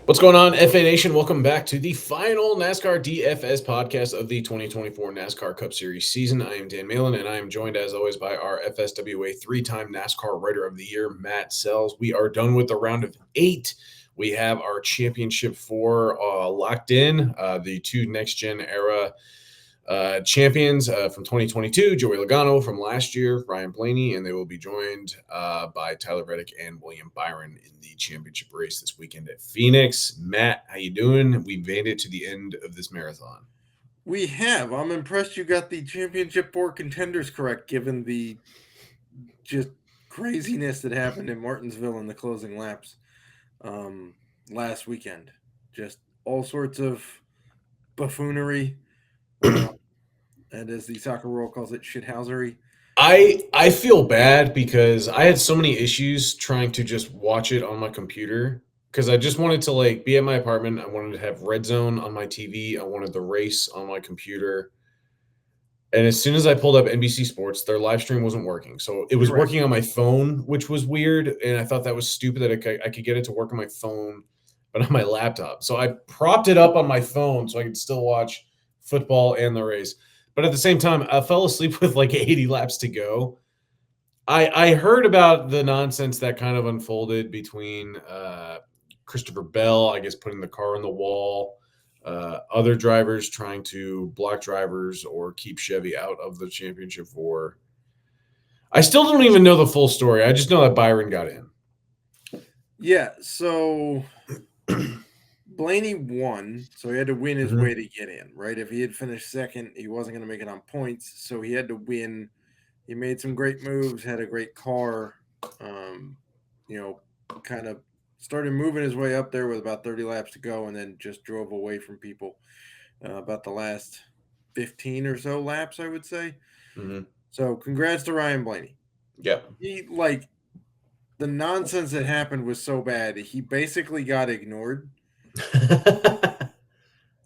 What's going on, FA Nation? Welcome back to the final NASCAR DFS podcast of the 2024 NASCAR Cup Series season. I am Dan Malin, and I am joined, as always, by our FSWA three-time NASCAR Writer of the Year, Matt Selz. We are done with the round of 8. We have our Championship 4 locked in. The two next-gen era champions from 2022, Joey Logano from last year, Ryan Blaney, and they will be joined by Tyler Reddick and William Byron in the championship race this weekend at Phoenix. Matt, how you doing? We made it to the end of this marathon. We have. I'm impressed you got the championship 4 contenders correct, given the just craziness that happened in Martinsville in the closing laps last weekend. Just all sorts of buffoonery, and as the soccer world calls it, shithousery. I feel bad because I had so many issues trying to just watch it on my computer because I just wanted to be at my apartment. I wanted to have Red Zone on my TV. I wanted the race on my computer. And as soon as I pulled up NBC Sports, their live stream wasn't working. So it was Correct. working on my phone, which was weird. And I thought that was stupid that I could get it to work on my phone, but on my laptop. So I propped it up on my phone so I could still watch football and the race. But at the same time, I fell asleep with like 80 laps to go. I heard about the nonsense that kind of unfolded between Christopher Bell, I guess, putting the car on the wall, other drivers trying to block drivers or keep Chevy out of the championship war. I still don't even know the full story. I just know that Byron got in. Yeah, so Blaney won, so he had to win his way to get in, right? If he had finished second, he wasn't going to make it on points, so he had to win. He made some great moves, had a great car, kind of started moving his way up there with about 30 laps to go, and then just drove away from people about the last 15 or so laps, I would say. Mm-hmm. So congrats to Ryan Blaney. Yep. He the nonsense that happened was so bad, he basically got ignored.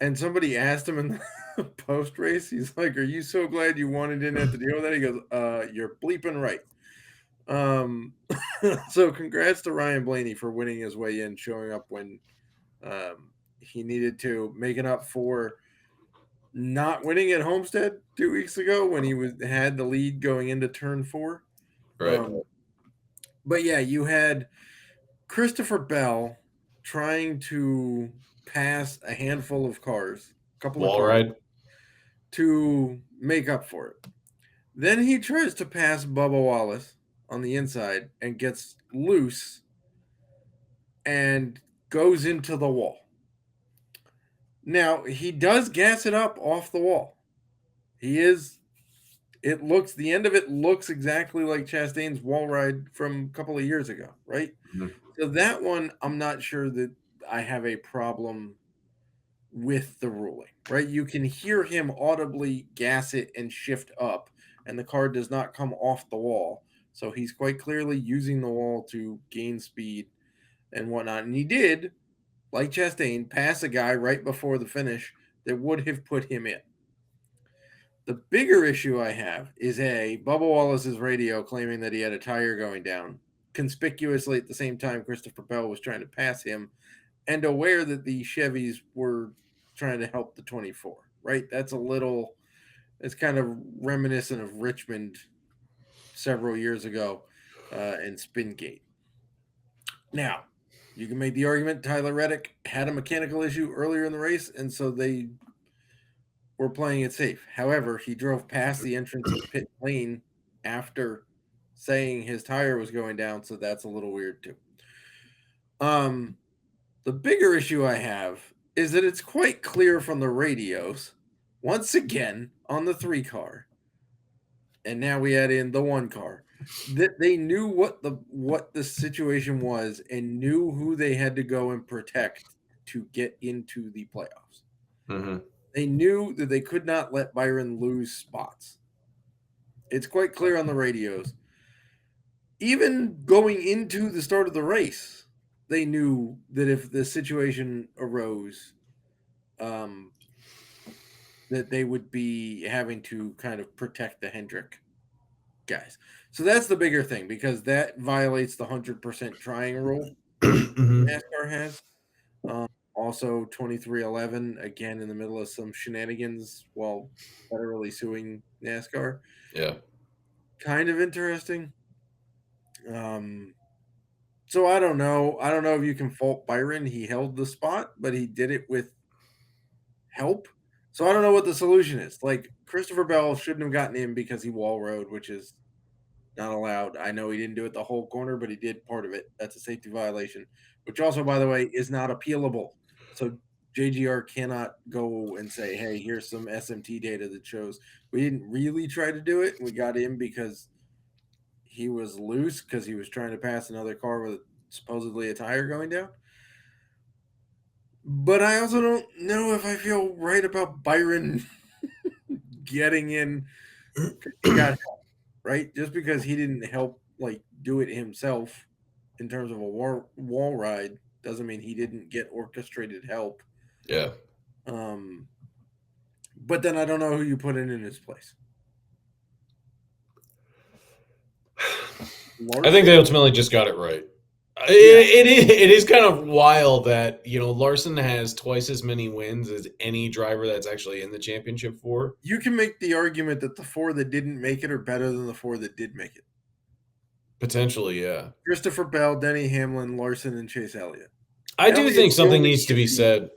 And somebody asked him in the post race, he's like, "Are you so glad you won and didn't have to deal with that?" He goes, "You're bleeping right." So congrats to Ryan Blaney for winning his way in, showing up when he needed to, making up for not winning at Homestead 2 weeks ago when he had the lead going into turn 4. Right. But yeah, you had Christopher Bell trying to pass a handful of cars, a couple of Wall cars, ride. to make up for it. Then he tries to pass Bubba Wallace on the inside and gets loose and goes into the wall. Now, he does gas it up off the wall. The end of it looks exactly like Chastain's wall ride from a couple of years ago, right? Mm-hmm. So that one, I'm not sure that I have a problem with the ruling, right? You can hear him audibly gas it and shift up, and the car does not come off the wall. So he's quite clearly using the wall to gain speed and whatnot. And he did, like Chastain, pass a guy right before the finish that would have put him in. The bigger issue I have is Bubba Wallace's radio claiming that he had a tire going down, conspicuously at the same time Christopher Bell was trying to pass him, and aware that the Chevys were trying to help the 24, right? It's kind of reminiscent of Richmond several years ago and Spingate. Now, you can make the argument Tyler Reddick had a mechanical issue earlier in the race, and so they were playing it safe. However, he drove past the entrance of pit lane after saying his tire was going down, so that's a little weird too. The bigger issue I have is that it's quite clear from the radios, once again on the 3 car, and now we add in the 1 car, that they knew what the situation was and knew who they had to go and protect to get into the playoffs. Mm-hmm. They knew that they could not let Byron lose spots. It's quite clear on the radios. Even going into the start of the race, they knew that if the situation arose, that they would be having to kind of protect the Hendrick guys. So that's the bigger thing, because that violates the 100% trying rule Mm-hmm. NASCAR has. Also 2311, again in the middle of some shenanigans while federally suing NASCAR. Yeah. Kind of interesting. So I don't know. I don't know if you can fault Byron. He held the spot, but he did it with help. So I don't know what the solution is. Like Christopher Bell shouldn't have gotten in because he wall rode, which is not allowed. I know he didn't do it the whole corner, but he did part of it. That's a safety violation, which also, by the way, is not appealable. So JGR cannot go and say, "Hey, here's some SMT data that shows we didn't really try to do it. We got in because he was loose because he was trying to pass another car with supposedly a tire going down." But I also don't know if I feel right about Byron getting in. He got help, right? Just because he didn't help like do it himself in terms of a wall ride doesn't mean he didn't get orchestrated help. Yeah. But then I don't know who you put in his place. I think they ultimately just got it right. It is kind of wild that, Larson has twice as many wins as any driver that's actually in the championship for. You can make the argument that the 4 that didn't make it are better than the 4 that did make it. Potentially, yeah. Christopher Bell, Denny Hamlin, Larson, and Chase Elliott. I do think something needs to be said.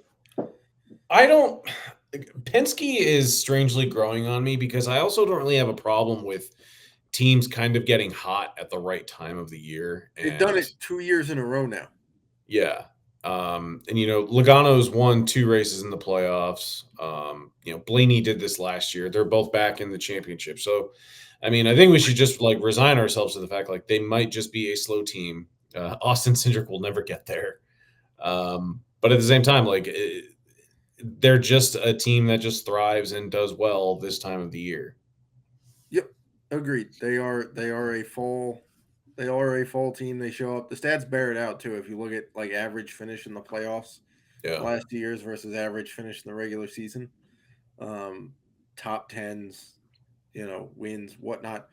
Penske is strangely growing on me because I also don't really have a problem with teams kind of getting hot at the right time of the year. They've done it 2 years in a row now. Yeah. Logano's won 2 races in the playoffs. Blaney did this last year. They're both back in the championship. So, I think we should just resign ourselves to the fact they might just be a slow team. Austin Cindric will never get there. But at the same time, they're just a team that just thrives and does well this time of the year. Yep, agreed. They are a full team. They show up. The stats bear it out too. If you look at average finish in the playoffs, last 2 years versus average finish in the regular season, top tens, wins, whatnot,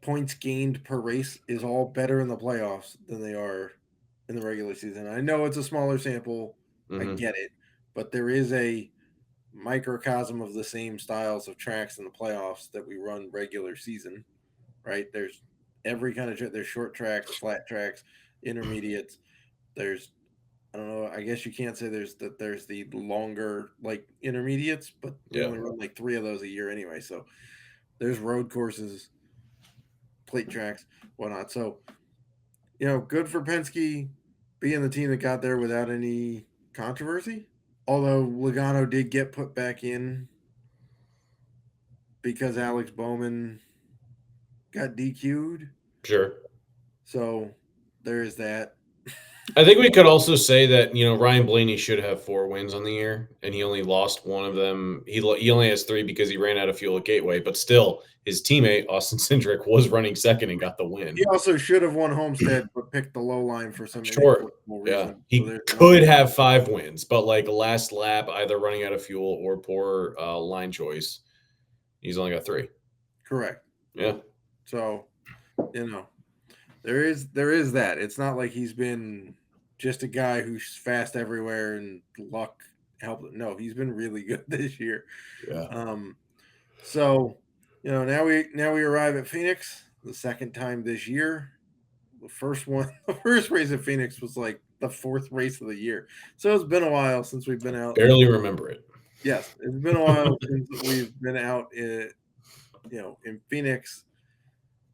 points gained per race is all better in the playoffs than they are in the regular season. I know it's a smaller sample. I get it, but there is a microcosm of the same styles of tracks in the playoffs that we run regular season, right? There's every kind of there's short tracks, flat tracks, intermediates. There's I don't know. I guess you can't say there's the longer intermediates, but we only run 3 of those a year anyway. So there's road courses, plate tracks, whatnot. So good for Penske being the team that got there without any controversy. Although Logano did get put back in because Alex Bowman got DQ'd. Sure. So there is that. I think we could also say that, Ryan Blaney should have 4 wins on the year, and he only lost one of them. He only has 3 because he ran out of fuel at Gateway, but still, his teammate, Austin Cindric, was running second and got the win. He also should have won Homestead, but picked the low line for some reason. Yeah, he could have 5 wins, but last lap, either running out of fuel or poor line choice, he's only got 3. Correct. Yeah. So, there is that. It's not like he's been just a guy who's fast everywhere and luck helped. No, he's been really good this year. Yeah. So, now we arrive at Phoenix the second time this year. The first race at Phoenix was the 4th race of the year. So it's been a while since we've been out. Barely remember it. Yes, it's been a while since we've been out in Phoenix.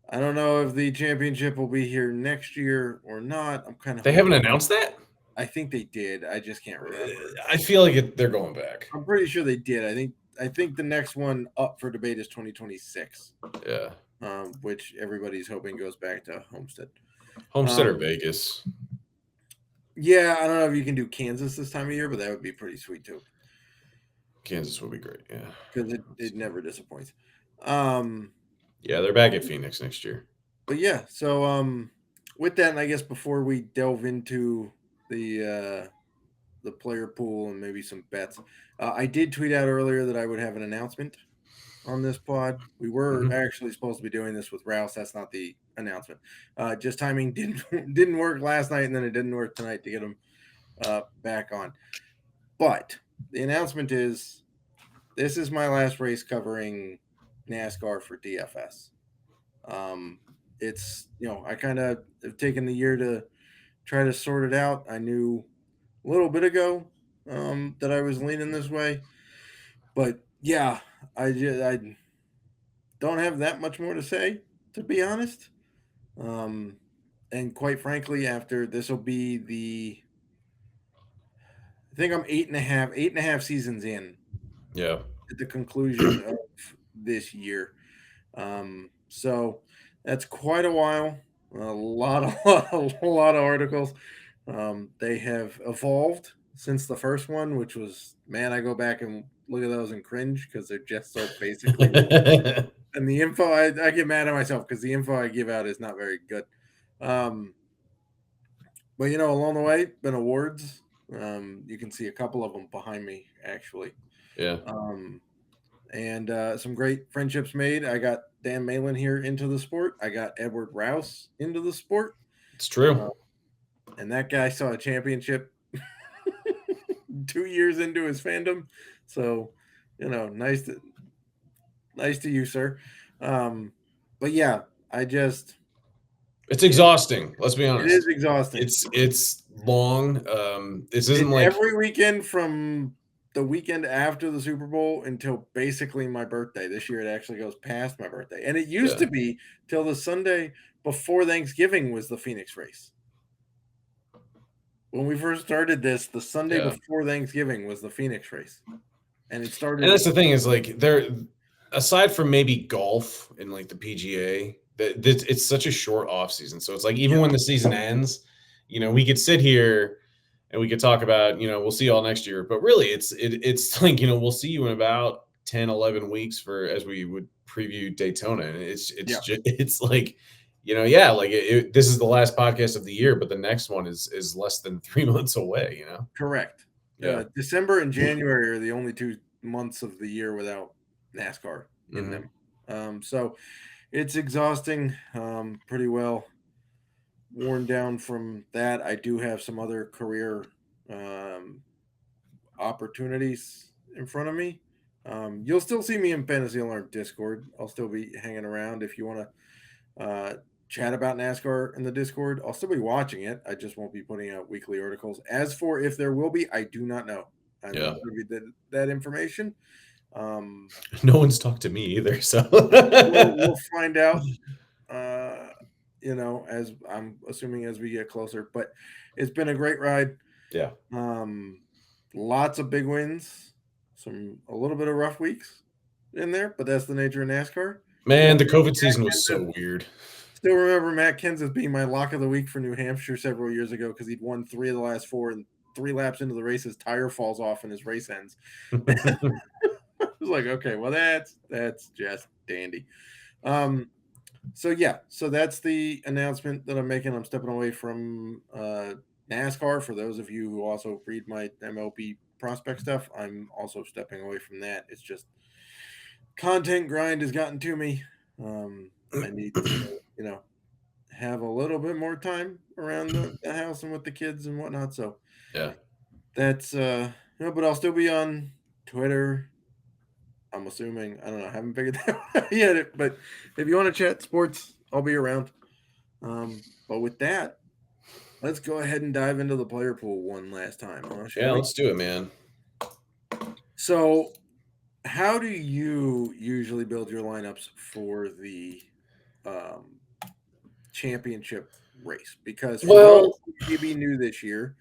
I don't know if the championship will be here next year or not. I'm kind of. They haven't announced that? I think they did. I just can't remember. I feel like they're going back. I'm pretty sure they did. I think the next one up for debate is 2026. Yeah. Which everybody's hoping goes back to Homestead. Homestead or Vegas. Yeah, I don't know if you can do Kansas this time of year, but that would be pretty sweet too. Kansas would be great, yeah. Because it never disappoints. Yeah, they're back at Phoenix next year. But yeah, so with that, and I guess before we delve into the player pool and maybe some bets, I did tweet out earlier that I would have an announcement on this pod. We were actually supposed to be doing this with Rouse. That's not the announcement. Just timing didn't work last night, and then it didn't work tonight to get him back on. But the announcement is, this is my last race covering NASCAR for DFS. It's, I kind of have taken the year to try to sort it out. I knew a little bit ago that I was leaning this way, but yeah, I don't have that much more to say, to be honest. And quite frankly, after this will be I think I'm eight and a half seasons in Yeah. at the conclusion of this year. So that's quite a while. A lot of articles. They have evolved since the first one, which was, man, I go back and look at those and cringe because they're just so basically written. And the info, I get mad at myself because the info I give out is not very good. But along the way, been awards. You can see a couple of them behind me, actually. Yeah. And some great friendships made. I got Dan Malin here into the sport. I got Edward Rouse into the sport. It's true. And that guy saw a championship 2 years into his fandom. So, nice to you, sir. But yeah, It's exhausting. Let's be honest. It is exhausting. It's long. This isn't like every weekend from the weekend after the Super Bowl until basically my birthday. This year it actually goes past my birthday. And it used to be till the Sunday before Thanksgiving was the Phoenix race. When we first started this, the Sunday before Thanksgiving was the Phoenix race. And it started. And that's the thing is, like, there, aside from maybe golf and like the PGA, it's such a short off season. So it's like, even when the season ends, we could sit here and we could talk about, we'll see y'all next year. But really, it's like, we'll see you in about 10, 11 weeks as we would preview Daytona. And it's like, this is the last podcast of the year, but the next one is less than 3 months away, Correct. Yeah. December and January are the only 2 months of the year without NASCAR in them. So it's exhausting, pretty well worn down from that. I do have some other career opportunities in front of me. You'll still see me in Fantasy Alarm Discord. I'll still be hanging around if you want to chat about NASCAR in the Discord. I'll still be watching it. I just won't be putting out weekly articles. As for if there will be, I do not know. I'm not privy to that information. No one's talked to me either, so we'll find out. As I'm assuming as we get closer, but it's been a great ride. Yeah. Lots of big wins, a little bit of rough weeks in there, but that's the nature of NASCAR. Man, the COVID season was so weird. Still remember Matt Kenseth being my lock of the week for New Hampshire several years ago because he'd won 3 of the last 4, and 3 laps into the race, his tire falls off and his race ends. I was like, okay, well, that's just dandy. So that's the announcement that I'm making. I'm stepping away from NASCAR. For those of you who also read my MLB prospect stuff, I'm also stepping away from that. It's just content grind has gotten to me. I need to, have a little bit more time around the house and with the kids and whatnot. So that's but I'll still be on Twitter. I'm assuming, I don't know, I haven't figured that out yet. But if you want to chat sports, I'll be around. But with that, let's go ahead and dive into the player pool one last time. Let's do it, man. So, how do you usually build your lineups for the championship race? Because maybe new this year,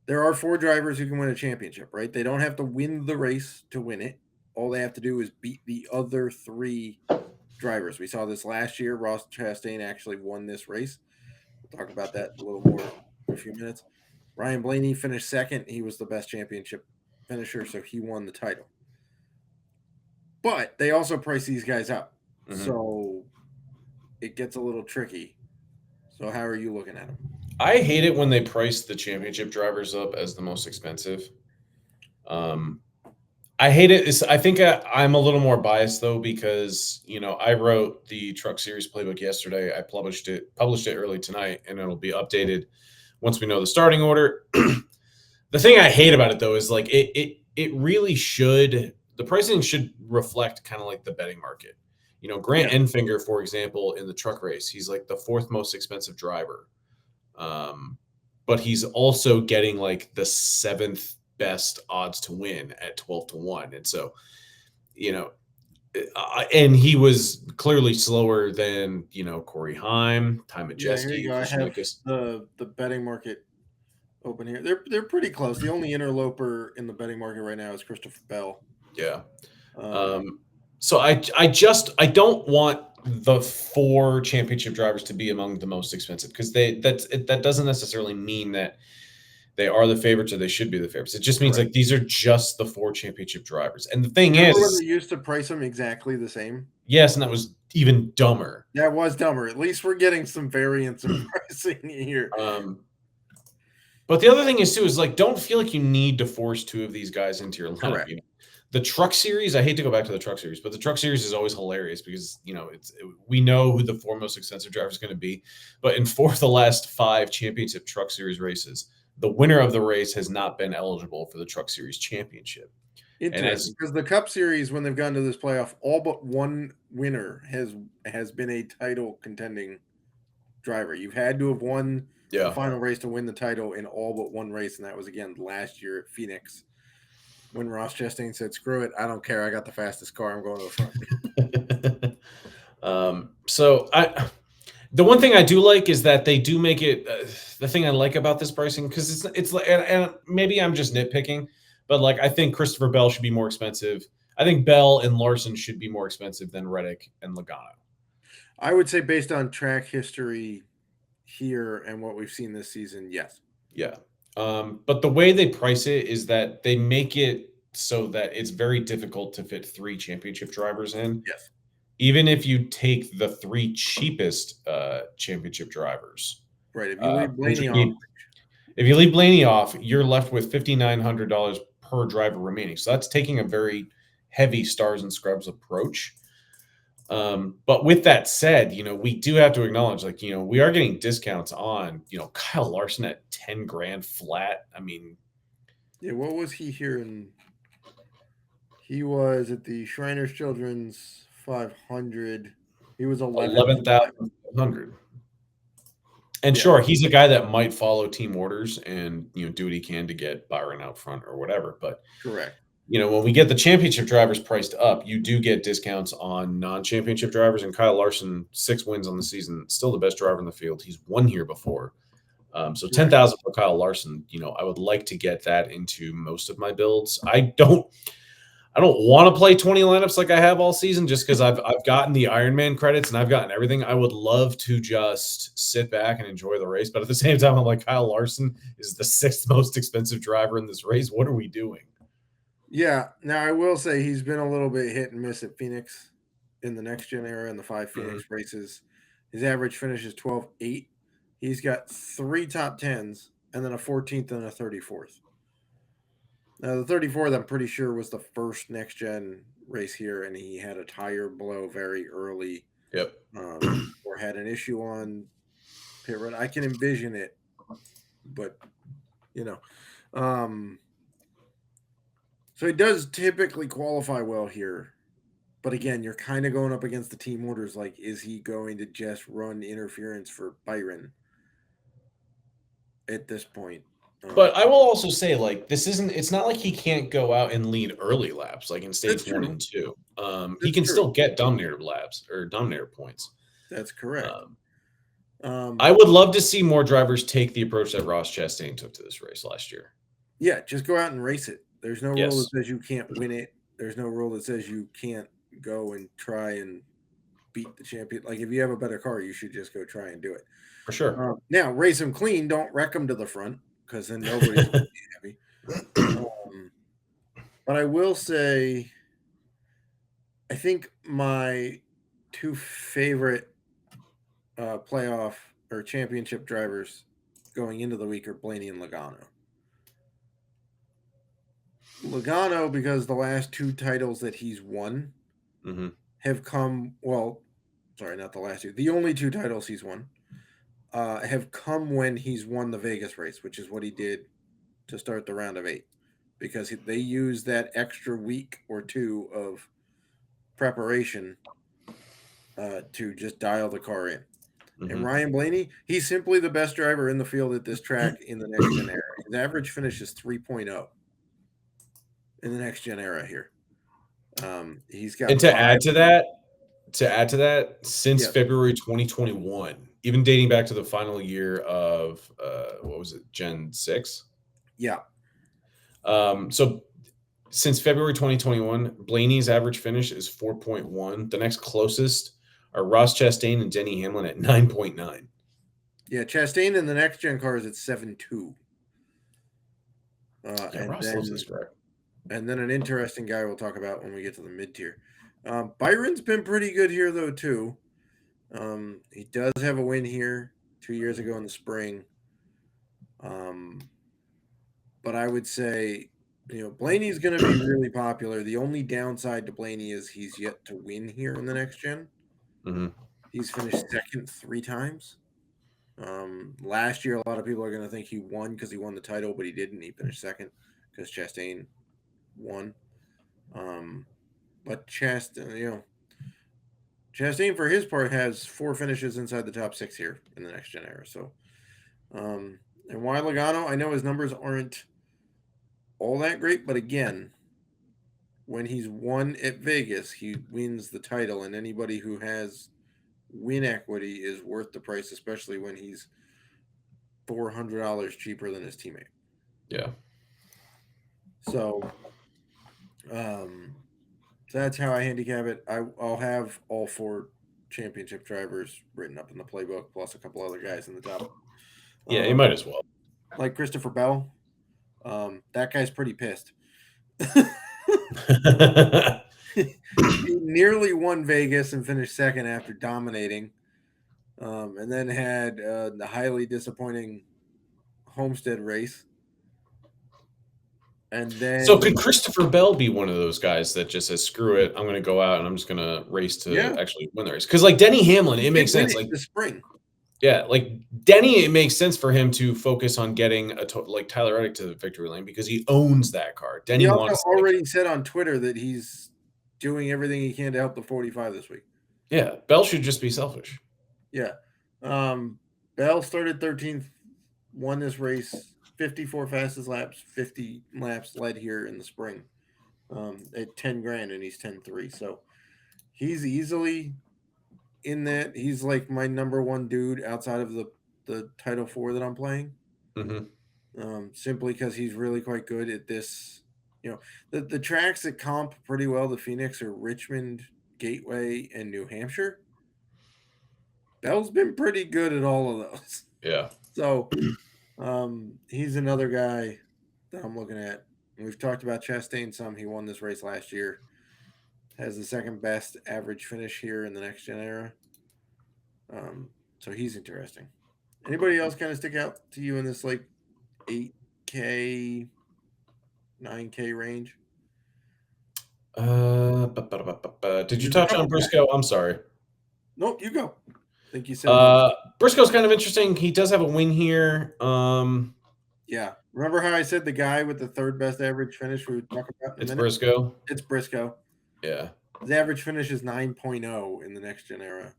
there are 4 drivers who can win a championship, right? They don't have to win the race to win it. All they have to do is beat the other 3 drivers. We saw this last year. Ross Chastain actually won this race. We'll talk about that a little more in a few minutes. Ryan Blaney finished second. He was the best championship finisher, so he won the title. But they also price these guys up. So it gets a little tricky. So how are you looking at them? I hate it when they price the championship drivers up as the most expensive. I hate it. I think I'm a little more biased though, because I wrote the Truck Series playbook yesterday. I published it early tonight, and it'll be updated once we know the starting order. The thing I hate about it though is like it really should, the pricing should reflect kind of like the betting market. Grant Yeah, Enfinger, for example, in the truck race, he's like the fourth most expensive driver. But he's also getting like the seventh best odds to win at 12-1. And so, you know, and he was clearly slower than, Corey Heim, Ty yeah. Here you Majeski, go. I have Fishnickus. the betting market open here. They're pretty close. The only interloper in the betting market right now is Christopher Bell. Yeah. Um, Um, so I don't want the four championship drivers to be among the most expensive because that doesn't necessarily mean that they are the favorites or they should be the favorites. It just means correct. like these are just the four championship drivers. And the thing Remember when is, they used to price them exactly the same? yes, and that was even dumber. That was dumber. At least we're getting some variance in pricing here. Um, but the other thing is too is like don't feel like you need to force two of these guys into your lineup. Correct. The truck series, I hate to go back to the truck series, but the truck series is always hilarious because we know who the four most expensive driver is going to be. But in four of the last five championship truck series races, the winner of the race has not been eligible for the truck series championship. And Interesting, as because the Cup Series, when they've gone to this playoff, all but one winner has been a title contending driver. You've had to have won the yeah, final race to win the title in all but one race, and that was again last year at Phoenix when Ross Chastain said, "Screw it, I don't care. I got the fastest car. I'm going to the front." so the one thing I do like is that they do make it. The thing I like about this pricing because it's like, and maybe I'm just nitpicking, but like I think Christopher Bell should be more expensive. I think Bell and Larson should be more expensive than Reddick and Logano. I would say, based on track history here and what we've seen this season, yes. Yeah. But the way they price it is that they make it so that it's very difficult to fit three championship drivers in. Yes. Even if you take the three cheapest championship drivers, Right. If you leave which Blaney would off, be, if you leave Blaney off, you're left with $5,900 per driver remaining. So that's taking a very heavy stars and scrubs approach. But with that said, we do have to acknowledge, like, we are getting discounts on, Kyle Larson at 10 grand flat. I mean, yeah, what was he here in? He was at the Shriners Children's 500. He was 11,500. 11,100. And Yeah, sure, he's a guy that might follow team orders and, do what he can to get Byron out front or whatever. But, correct. when we get the championship drivers priced up, you do get discounts on non-championship drivers. And Kyle Larson, 6 wins on the season, still the best driver in the field. He's won here before. So Right. 10,000 for Kyle Larson, I would like to get that into most of my builds. I don't want to play 20 lineups like I have all season just because I've gotten the Ironman credits and I've gotten everything. I would love to just sit back and enjoy the race. But at the same time, I'm like, Kyle Larson is the sixth most expensive driver in this race. What are we doing? Yeah. Now, I will say he's been a little bit hit and miss at Phoenix in the next gen era in the 5 Phoenix races. His average finish is 12.8. He's got 3 top 10s and then a 14th and a 34th. Now, the 34th, I'm pretty sure, was the first next gen race here, and he had a tire blow very early. Yep. Or had an issue on pit road. I can envision it, but so he does typically qualify well here. But again, you're kind of going up against the team orders. Like, is he going to just run interference for Byron at this point? But I will also say, like, it's not like he can't go out and lead early laps, like in That's stage 1 true. and 2. He That's can true. still get dominator laps or dominator points. That's correct. I would love to see more drivers take the approach that Ross Chastain took to this race last year. Yeah, just go out and race it. There's no rule that Yes. says you can't win it. There's no rule that says you can't go and try and beat the champion. Like, if you have a better car, you should just go try and do it. For sure. Now, race them clean. Don't wreck them to the front because then nobody's going to be happy. But I will say, I think my 2 favorite playoff or championship drivers going into the week are Blaney and Logano. Logano, because the last 2 titles that he's won have come, well, sorry, not the last 2. The only 2 titles he's won have come when he's won the Vegas race, which is what he did to start the round of 8 because they use that extra week or two of preparation to just dial the car in. And Ryan Blaney, he's simply the best driver in the field at this track in the next gen era. His average finish is 3.0 in the next gen era here. He's got and to add to that, since February 2021, even dating back to the final year of what was it, Gen 6? Yeah. So since February 2021, Blaney's average finish is 4.1. The next closest are Ross Chastain and Denny Hamlin at 9.9. Yeah, Chastain in the next gen car is at 7.2. Ross loves this track. And then an interesting guy we'll talk about when we get to the mid tier. Byron's been pretty good here though too. He does have a win here 2 years ago in the spring. But I would say, Blaney's going to be really popular. The only downside to Blaney is he's yet to win here in the next gen. He's finished second 3 times. Last year, a lot of people are going to think he won because he won the title, but he didn't. He finished second because Chastain won. But Chastain for his part has 4 finishes inside the top 6 here in the next gen era. So, and why Logano? I know his numbers aren't all that great, but again, when he's won at Vegas, he wins the title, and anybody who has win equity is worth the price, especially when he's $400 cheaper than his teammate. Yeah. So, that's how I handicap it. I'll have all 4 championship drivers written up in the playbook, plus a couple other guys in the top. Yeah, you might as well. Like Christopher Bell. That guy's pretty pissed. He nearly won Vegas and finished second after dominating, and then had the highly disappointing Homestead race. And then, so could Christopher Bell be one of those guys that just says, "Screw it, I'm going to go out and I'm just going to race to actually win the race"? Because like Denny Hamlin, it makes sense. Like the spring. Yeah, like Denny, it makes sense for him to focus on getting like Tyler Reddick to the victory lane because he owns that car. Denny he also already said on Twitter that he's doing everything he can to help the 45 this week. Yeah, Bell should just be selfish. Yeah. Bell started 13th, won this race, 54 fastest laps, 50 laps led here in the spring at 10 grand, and he's 10-3. So he's easily in that. He's like my number 1 dude outside of the Title 4 that I'm playing. Simply because he's really quite good at this. The tracks that comp pretty well to Phoenix are Richmond, Gateway, and New Hampshire. Bell's been pretty good at all of those. Yeah. So he's another guy that I'm looking at. We've talked about Chastain some. He won this race last year. Has the second best average finish here in the next gen era. So he's interesting. Anybody else kind of stick out to you in this like 8K, 9K range? Did you touch on Briscoe? I'm sorry. Nope, you go. I think you said Briscoe's kind of interesting. He does have a win here. Yeah. Remember how I said the guy with the 3rd best average finish we would talk about in a minute? Briscoe. It's Briscoe. Yeah. His average finish is 9.0 in the next gen era.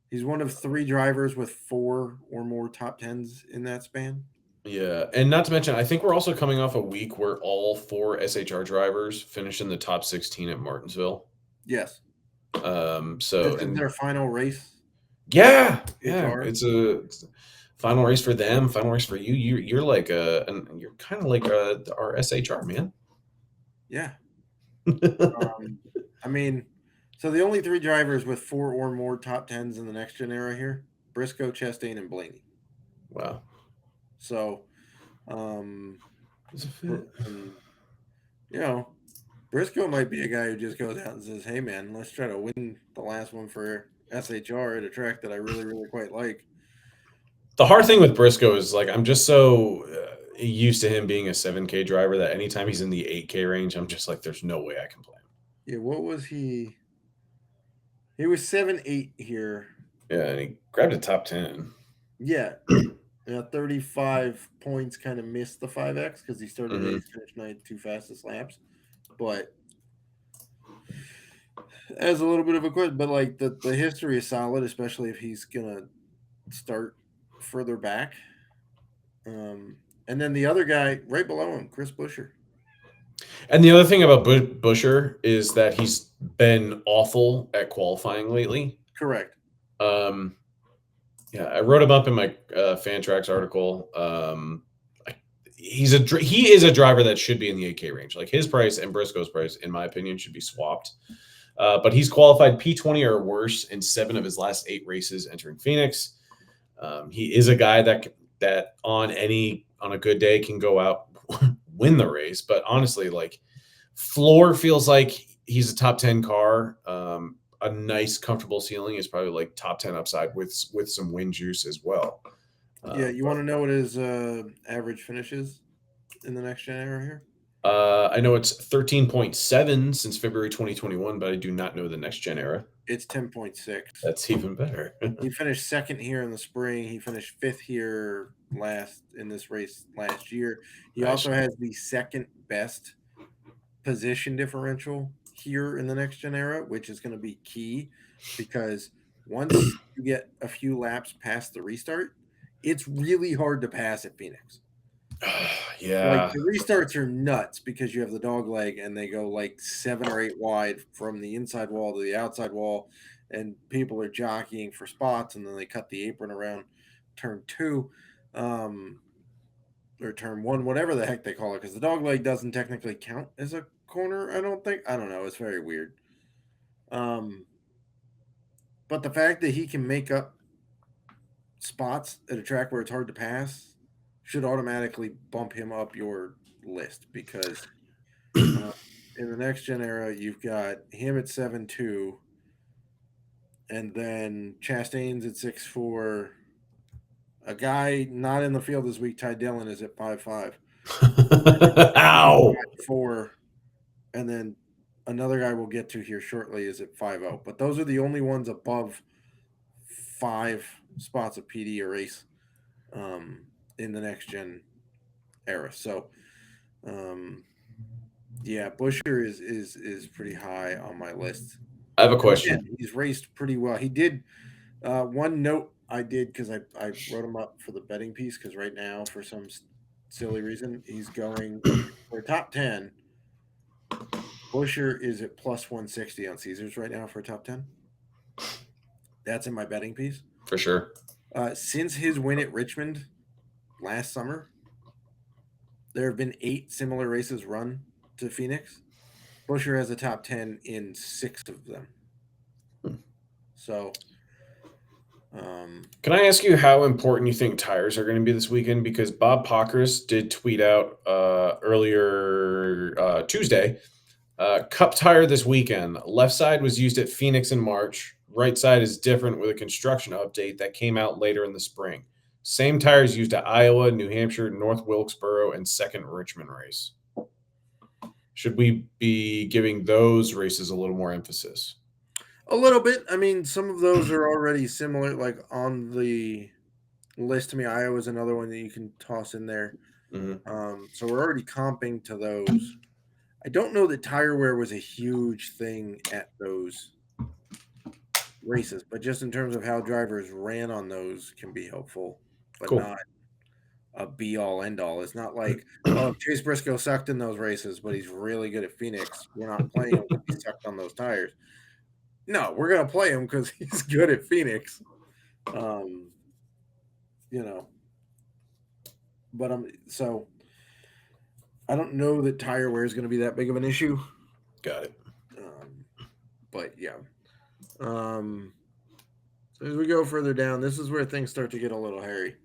He's one of 3 drivers with 4 or more top 10s in that span. Yeah, and not to mention, I think we're also coming off a week where all 4 SHR drivers finished in the top 16 at Martinsville. Yes. So this is their final race. Yeah, it's a final race for them, final race for you. You're like you're kind of like our SHR, man. Yeah. I mean, so the only 3 drivers with 4 or more top 10s in the next gen era here: Briscoe, Chastain, and Blaney. Wow. So, Briscoe might be a guy who just goes out and says, "Hey, man, let's try to win the last one for SHR at a track that I really, really quite like." The hard thing with Briscoe is like I'm just so used to him being a 7K driver that anytime he's in the 8K range, I'm just like, there's no way I can play him. Yeah, what was he? He was 7-8 here. Yeah, and he grabbed a top 10. Yeah. Yeah, 35 points kind of missed the 5X because he started Mhm. race, finished night, 2 fastest laps. But as a little bit of a question, but like the history is solid, especially if he's gonna start further back. And then the other guy right below him, Chris Buescher. And the other thing about Busher is that he's been awful at qualifying lately. Correct. Um, yeah, I wrote him up in my Fantrax article. He is a driver that should be in the 8K range. Like his price and Briscoe's price, in my opinion, should be swapped. But he's qualified P20 or worse in 7 of his last 8 races entering Phoenix. He is a guy that on a good day can go out win the race. But honestly, like floor feels like he's a top 10 car. A nice, comfortable ceiling is probably like top 10 upside with some win juice as well. Yeah, you want to know what his average finishes in the next gen era here? I know it's 13.7 since February 2021, but I do not know the next gen era. It's 10.6. That's even better. He finished second here in the spring. He finished fifth here in this race last year. He Nice. also has the second best position differential here in the next gen era, which is going to be key because once you get a few laps past the restart, it's really hard to pass at Phoenix. Yeah. Like the restarts are nuts because you have the dog leg and they go like 7 or 8 wide from the inside wall to the outside wall, and people are jockeying for spots, and then they cut the apron around turn 2, or turn 1, whatever the heck they call it, because the dog leg doesn't technically count as a corner. I don't think. I don't know. It's very weird. But the fact that he can make up spots at a track where it's hard to pass should automatically bump him up your list because in the next gen era, you've got him at 7.2, and then Chastain's at 6.4. A guy not in the field this week, Ty Dillon, is at 5.5. Ow. 4, and then another guy we'll get to here shortly is at 5.0. But those are the only ones above 5 spots of PD or race in the next gen era. So, yeah, Buescher is pretty high on my list. I have a question. Again, he's raced pretty well. He did one note I did because I wrote him up for the betting piece because right now, for some silly reason, he's going for top 10. Buescher is at plus 160 on Caesars right now for top 10. That's in my betting piece. For sure. Since his win at Richmond last summer, there have been 8 similar races run to Phoenix. Buescher has a top 10 in 6 of them. So, can I ask you how important you think tires are going to be this weekend? Because Bob Pockris did tweet out earlier Tuesday, Cup tire this weekend. Left side was used at Phoenix in March. Right side is different with a construction update that came out later in the spring. Same tires used at Iowa, New Hampshire, North Wilkesboro, and second Richmond race. Should we be giving those races a little more emphasis? a little bit. I mean, some of those are already similar, like on the list to me. Iowa is another one that you can toss in there. Mm-hmm. So we're already comping to those. I don't know that tire wear was a huge thing at those races, but just in terms of how drivers ran on those can be helpful, but Cool. not a be all end all. It's not like, oh, Chase Briscoe sucked in those races, but he's really good at Phoenix. We're not playing him because he sucked on those tires. No, we're gonna play him because he's good at Phoenix. But so I don't know that tire wear is going to be that big of an issue. Got it. But yeah. So as we go further down, this is where things start to get a little hairy.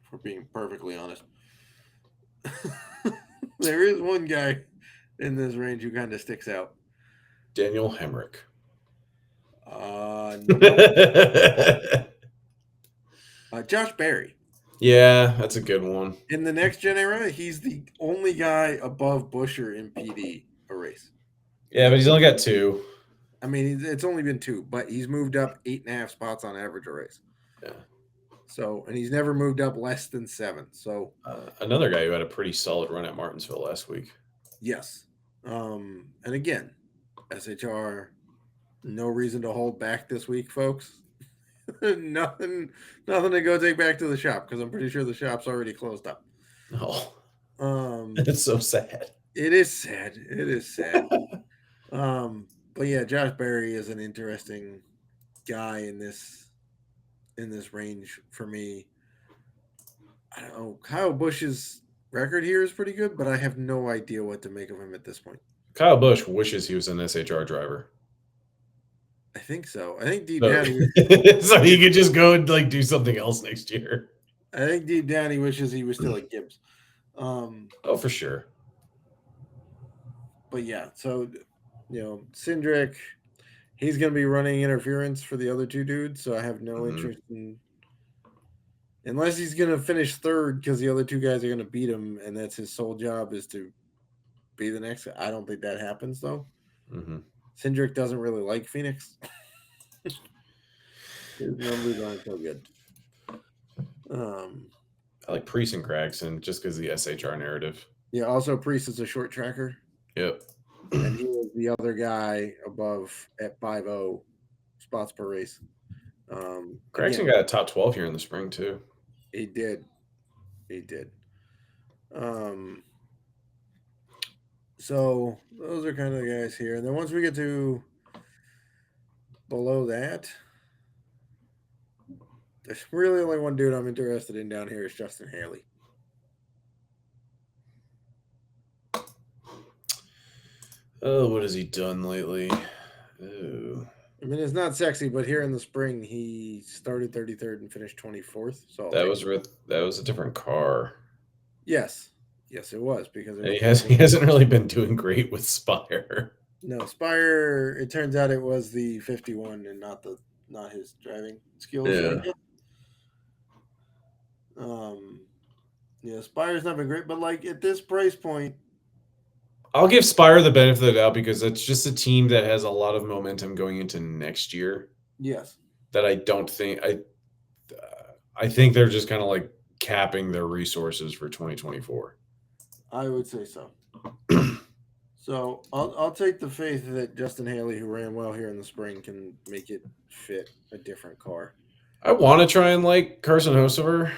For being perfectly honest, there is one guy in this range who kind of sticks out. Daniel Hemrick. No. Josh Berry. Yeah, that's a good one. In the next gen era, he's the only guy above Buescher in PD a race. Yeah, but he's only got 2. I mean, it's only been 2, but he's moved up 8.5 spots on average a race. Yeah. So, and he's never moved up less than 7. So, another guy who had a pretty solid run at Martinsville last week. yes. And again, SHR, no reason to hold back this week, folks. nothing to go take back to the shop because I'm pretty sure the shop's already closed up. Oh, it's so sad. It is sad. It is sad. But yeah, Josh Berry is an interesting guy in this range for me. I don't know. Kyle Busch's record here is pretty good, but I have no idea what to make of him at this point. Kyle Busch wishes he was an SHR driver. I think so. I think deep down, so he could just go and like do something else next year. I think deep down he wishes he was still at Gibbs. Oh, for sure. But yeah, so Cindric, he's going to be running interference for the other two dudes, so I have no interest in, unless he's going to finish third because the other two guys are going to beat him, and that's his sole job is to be the next. I don't think that happens though. Cindric doesn't really like Phoenix. His numbers aren't so good. I like Priest and Cragson just because the SHR narrative. Yeah, also Priest is a short tracker. Yep. And he was the other guy above at 5.0 spots per race. Cragson got a top 12 here in the spring too. He did. So those are kind of the guys here. And then once we get to below that, there's really only one dude I'm interested in down here is Justin Haley. Oh, what has he done lately? Oh. I mean, it's not sexy, but here in the spring, he started 33rd and finished 24th. So that was a different car. Yes, it was because he hasn't really been doing great with Spire. No, Spire. It turns out it was the 51 and not his driving skills. Yeah. Spire's not been great, but like at this price point, I'll give Spire the benefit of the doubt because it's just a team that has a lot of momentum going into next year. Yes. That I don't think I think they're just kind of like capping their resources for 2024. I would say so. So I'll take the faith that Justin Haley, who ran well here in the spring, can make it fit a different car. I want to try and like Carson Hocevar.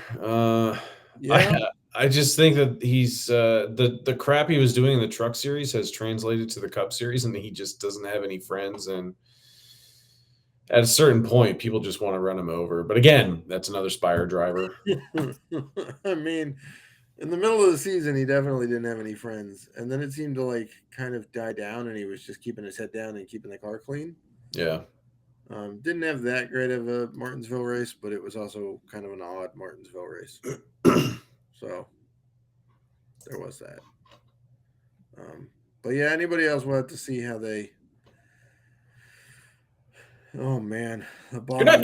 Yeah. I just think that he's the crap he was doing in the Truck Series has translated to the Cup Series, and he just doesn't have any friends. And at a certain point, people just want to run him over. But again, that's another Spire driver. I mean, in the middle of the season, he definitely didn't have any friends, and then it seemed to like kind of die down, and he was just keeping his head down and keeping the car clean. Yeah. Didn't have that great of a Martinsville race, but it was also kind of an odd Martinsville race. So there was that. But yeah, anybody else wanted to see how they? Oh man, you're not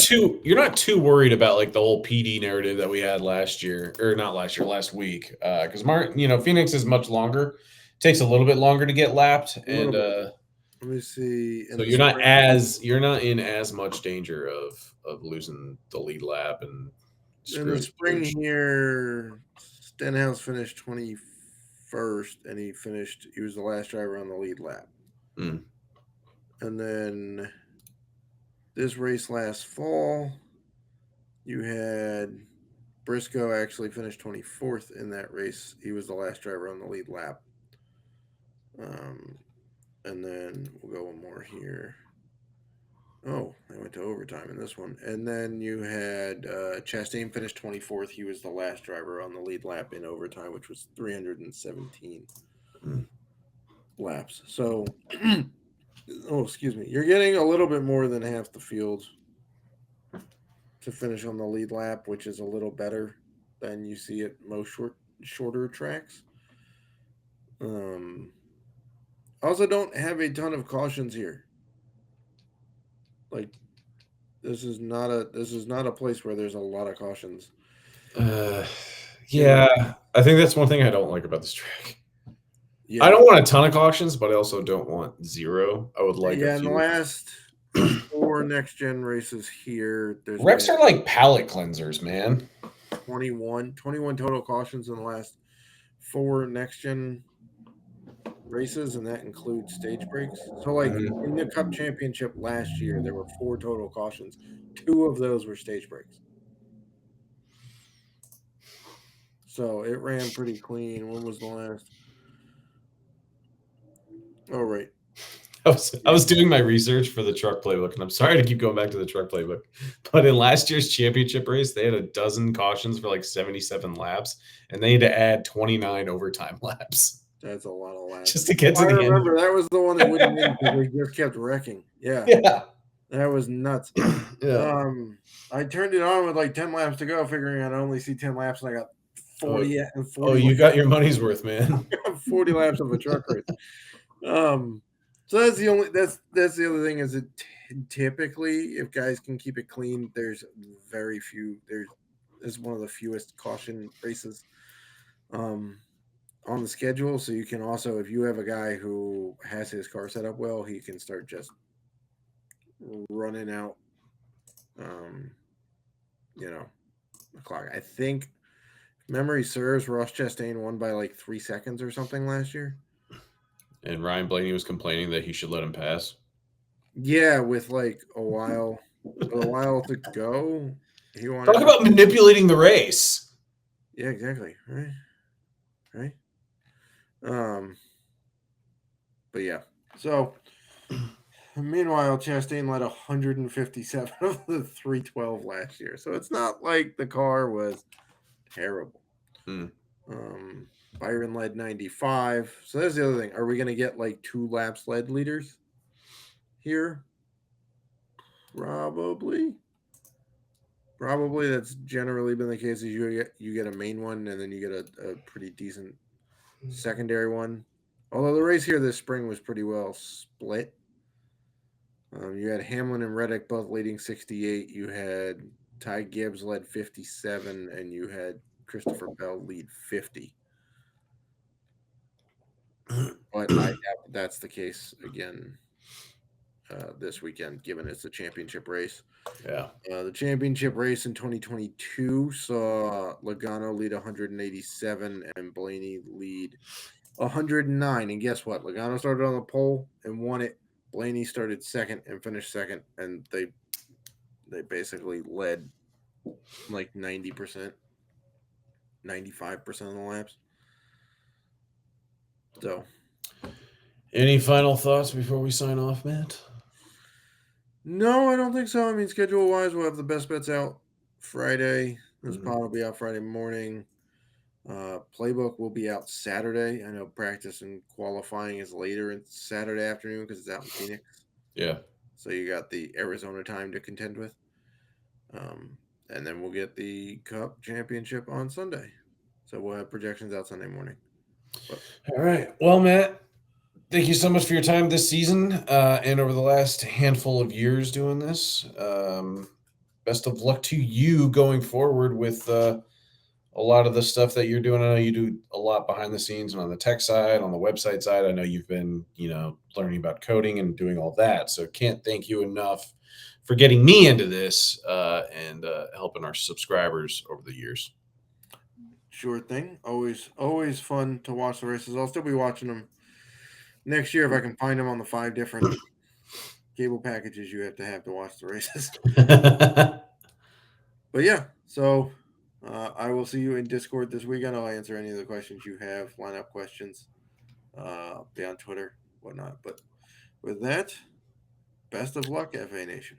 too worried about like the whole PD narrative that we had last week, because Phoenix is much longer. It takes a little bit longer to get lapped, and let me see. So you're not in as much danger of losing the lead lap and. In the spring here, Stenhouse finished 21st, and he was the last driver on the lead lap. And then this race last fall, you had Briscoe actually finished 24th in that race. He was the last driver on the lead lap. And then we'll go one more here. Oh, they went to overtime in this one. And then you had Chastain finished 24th. He was the last driver on the lead lap in overtime, which was 317 laps. So, excuse me. You're getting a little bit more than half the field to finish on the lead lap, which is a little better than you see at most shorter tracks. Also don't have a ton of cautions here. Like, this is not a place where there's a lot of cautions. Yeah, I think that's one thing I don't like about this track. Yeah. I don't want a ton of cautions, but I also don't want zero. I would like in the last 4 next-gen races here. There's Wrecks been are like palate cleansers, man. 21 total cautions in the last 4 next-gen races, and that includes stage breaks. So, like, Mhm. in the Cup Championship last year, there were 4 total cautions. 2 of those were stage breaks. So, it ran pretty clean. When was the last? Oh, right. I was doing my research for the truck playbook, and I'm sorry to keep going back to the truck playbook, but in last year's championship race, they had a dozen cautions for like 77 laps, and they had to add 29 overtime laps That's a lot of laps. just to get to I the end. remember that was the one that wouldn't win because they just kept wrecking. Yeah, Yeah. that was nuts. Yeah. I turned it on with like 10 laps to go, figuring I'd only see 10 laps, and I got 40 and Oh, 40 you got your money's worth, man. 40 laps of a truck race. So that's the other thing is that typically, if guys can keep it clean, there's very few. There's one of the fewest caution races on the schedule. So you can also, if you have a guy who has his car set up well, he can start just running out, the clock. I think, if memory serves, Ross Chastain won by like 3 seconds or something last year. And Ryan Blaney was complaining that he should let him pass. Yeah, with like a while to go, he Talk wanted. about manipulating the race. Yeah, exactly. Right. But yeah. So meanwhile, Chastain led 157 of the 312 last year. So it's not like the car was terrible. Hmm. Byron led 95. So that's the other thing. Are we going to get like 2 laps led leaders here? Probably. That's generally been the case. Is you get a main one, and then you get a pretty decent secondary one. Although the race here this spring was pretty well split. You had Hamlin and Reddick both leading 68. You had Ty Gibbs led 57, and you had Christopher Bell lead 50. But I doubt that's the case again this weekend, given it's a championship race. Yeah. The championship race in 2022 saw Logano lead 187 and Blaney lead 109. And guess what? Logano started on the pole and won it. Blaney started second and finished second, and they basically led like 90%, 95% of the laps. So, any final thoughts before we sign off, Matt? no, I don't think so. I mean, schedule wise, we'll have the best bets out Friday. This pod will be out Friday morning. Playbook will be out Saturday. I know practice and qualifying is later in Saturday afternoon because it's out in Phoenix. Yeah. So you got the Arizona time to contend with. And then we'll get the Cup Championship on Sunday. So we'll have projections out Sunday morning. All right. Well, Matt, thank you so much for your time this season and over the last handful of years doing this. Best of luck to you going forward with a lot of the stuff that you're doing. I know you do a lot behind the scenes and on the tech side, on the website side. I know you've been, learning about coding and doing all that. So can't thank you enough for getting me into this and helping our subscribers over the years. Sure thing. Always fun to watch the races. I'll still be watching them next year if I can find them on the 5 different cable packages you have to watch the races. But yeah, so I will see you in Discord this weekend. I'll answer any of the questions you have, lineup questions, be on Twitter, whatnot. But with that, best of luck, FA Nation.